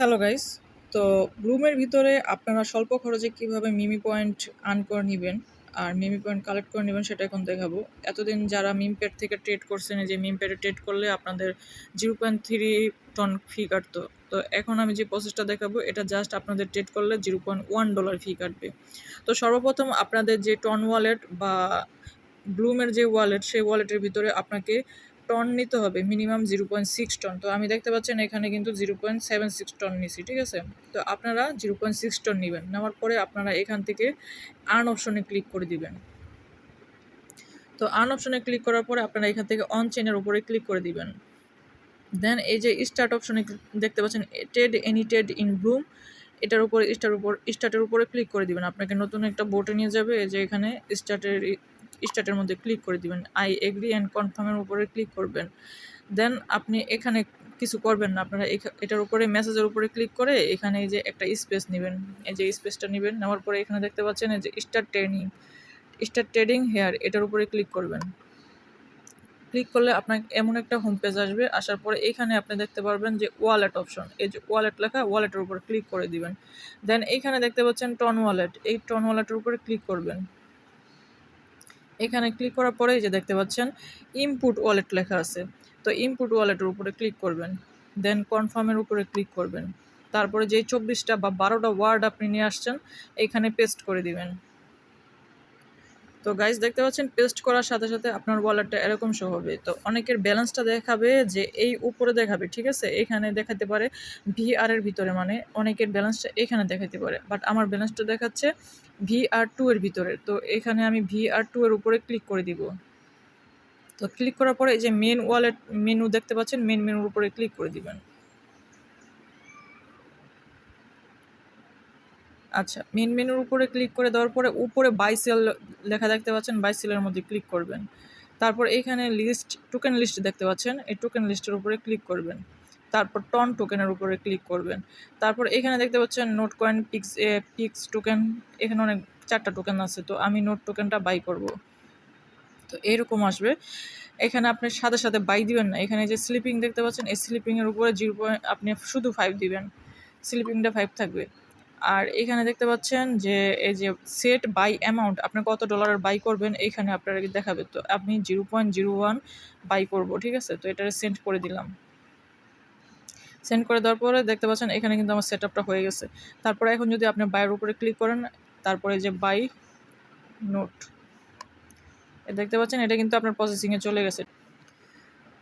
Hello guys. তো ব্লুমের ভিতরে আপনারা স্বল্প খরচে কিভাবে মিমি পয়েন্ট আর্ন করে নিবেন আর মিমি পয়েন্ট কালেক্ট করে নেবেন সেটা এখন দেখাবো। এতদিন যারা মিমপ্যাড থেকে ট্রেড করছেন, এই যে মিমপ্যাডে ট্রেড করলে আপনাদের 0.3 টন ফি কাটতো। তো এখন আমি যে প্রসেসটা দেখাবো এটা জাস্ট আপনাদের ট্রেড করলে $0.1 ফি কাটবে। তো সর্বপ্রথম আপনাদের যে টন ওয়ালেট বা ব্লুমের যে ওয়ালেট, সেই ওয়ালেটের ভিতরে আপনাকে টন নিতে হবে মিনিমাম 0.6 টন। তো আমি দেখতে পাচ্ছেন এখানে কিন্তু 0.76 টন নিছি, ঠিক আছে। তো আপনারা 0.6 টন নেবেন, নেওয়ার পরে আপনারা এখান থেকে আর্ন অপশনে ক্লিক করে দিবেন। তো আর্ন অপশনে ক্লিক করার পরে আপনারা এখান থেকে অন চেনের উপরে ক্লিক করে দিবেন। দেন এই যে স্টার্ট অপশনে দেখতে পাচ্ছেন trade any trade in Bloom, এটার উপরে স্টার্টের উপরে ক্লিক করে দিবেন। আপনাকে নতুন একটা বোটে নিয়ে যাবে, এই যে এখানে স্টার্টের মধ্যে ক্লিক করে দিবেন। আই এগ্রি অ্যান্ড কনফার্মের উপরে ক্লিক করবেন। দেন আপনি এখানে কিছু করবেন না, আপনারা এটার উপরে মেসেজের উপরে ক্লিক করে এখানে এই যে একটা স্পেস নেবেন, এই যে স্পেসটা নেবেন। নেওয়ার পরে এখানে দেখতে পাচ্ছেন এই যে স্টার্ট ট্রেডিং হেয়ার, এটার উপরে ক্লিক করবেন। ক্লিক করলে আপনার এমন একটা হোম পেজ আসবে, আসার পরে এখানে আপনি দেখতে পারবেন যে ওয়ালেট অপশন, এই যে ওয়ালেট লেখা, ওয়ালেটের উপর ক্লিক করে দিবেন। দেন এইখানে দেখতে পাচ্ছেন টন ওয়ালেট, এই টন ওয়ালেটের উপরে ক্লিক করবেন। এখানে ক্লিক করার পরে যে দেখতে পাচ্ছেন ইনপুট ওয়ালেট লেখা আছে, তো ইনপুট ওয়ালেটের উপরে ক্লিক করবেন। দেন কনফার্মের উপরে ক্লিক করবেন। তারপরে যেই 24টা বা 12টা ওয়ার্ড আপনি নিয়ে আসছেন এইখানে পেস্ট করে দিবেন। তো গাইস দেখতে পাচ্ছেন পেস্ট করার সাথে সাথে আপনার ওয়ালেটটা এরকম শো হবে। তো অনেকের ব্যালেন্সটা দেখাবে যে এই উপরে দেখাবে, ঠিক আছে, এখানে দেখাতে পারে ভিআর এর ভিতরে, মানে অনেকের ব্যালেন্সটা এখানে দেখাতে পারে, বাট আমার ব্যালেন্সটা দেখাচ্ছে VR2 এর ভিতরে। তো এখানে আমি VR2 এর উপরে ক্লিক করে দিব। তো ক্লিক করার পরে এই যে মেন ওয়ালেট মেনু দেখতে পাচ্ছেন, মেন মেনুর উপরে ক্লিক করে দিবেন। আচ্ছা, মেন মেনুর উপরে ক্লিক করে দেওয়ার পরে উপরে বাই সেল লেখা দেখতে পাচ্ছেন, বাই সেলের মধ্যে ক্লিক করবেন। তারপর এখানে টোকেন লিস্ট দেখতে পাচ্ছেন, এই টোকেন লিস্টের উপরে ক্লিক করবেন। তারপর টন টোকেনের উপরে ক্লিক করবেন। তারপর এখানে দেখতে পাচ্ছেন নোট কয়েন পিক্স টোকেন, এখানে অনেক 4টা টোকেন আছে, তো আমি নোট টোকেনটা বাই করব। তো এরকম আসবে। এখানে আপনি সাথে সাথে বাই দিবেন না, এখানে যে স্লিপিং দেখতে পাচ্ছেন, এই স্লিপিংয়ের উপরে 0 আপনি শুধু 5 দিবেন, স্লিপিংটা 5 থাকবে। আর এখানে দেখতে পাচ্ছেন যে এই যে সেট বাই অ্যামাউন্ট, আপনি কত ডলারের বাই করবেন এইখানে আপনার দেখাবে। তো আপনি 0.01 বাই করব, ঠিক আছে। তো এটা সেন্ড করে দিলাম। সেন্ড করে দেওয়ার পরে দেখতে পাচ্ছেন এখানে কিন্তু আমার সেট আপটা হয়ে গেছে। তারপরে এখন যদি আপনি বাইয়ের উপরে ক্লিক করেন, তারপরে যে বাই নোট দেখতে পাচ্ছেন, এটা কিন্তু আপনার প্রসেসিংয়ে চলে গেছে।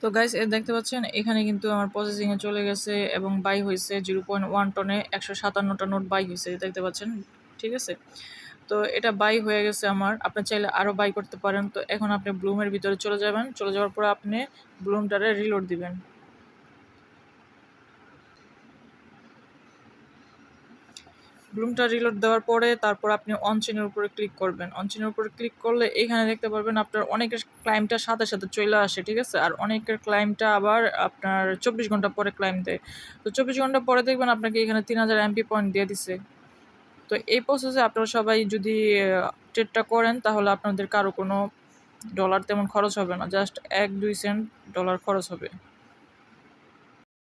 তো গাইস দেখতে পাচ্ছেন এখানে কিন্তু আমার প্রসেসিংয়ে চলে গেছে এবং বাই হয়েছে 0.1 টনে 157টা নোট বাই হয়েছে, দেখতে পাচ্ছেন, ঠিক আছে। তো এটা বাই হয়ে গেছে আমার। আপনি চাইলে আরও বাই করতে পারেন। তো এখন আপনি ব্লুমের ভিতরে চলে যাবেন, চলে যাওয়ার পরে আপনি ব্লুমটারে রিলোড দিবেন। ব্লুমটা রিলোড দেওয়ার পরে তারপর আপনি অন চেনের উপরে ক্লিক করবেন। অন চেনের উপরে ক্লিক করলে এখানে দেখতে পারবেন আপনার অনেকের ক্লাইমটা সাথে সাথে চলে আসে, ঠিক আছে। আর অনেকের ক্লাইমটা আবার আপনার 24 ঘন্টা পরে ক্লাইম দেয়। তো 24 ঘন্টা পরে দেখবেন আপনাকে এখানে 3000 এমপি পয়েন্ট দিয়ে দিছে। তো এই প্রসেসে আপনারা সবাই যদি ট্রেডটা করেন তাহলে আপনাদের কারো কোনো ডলার তেমন খরচ হবে না, জাস্ট 1-2 সেন্ট ডলার খরচ হবে।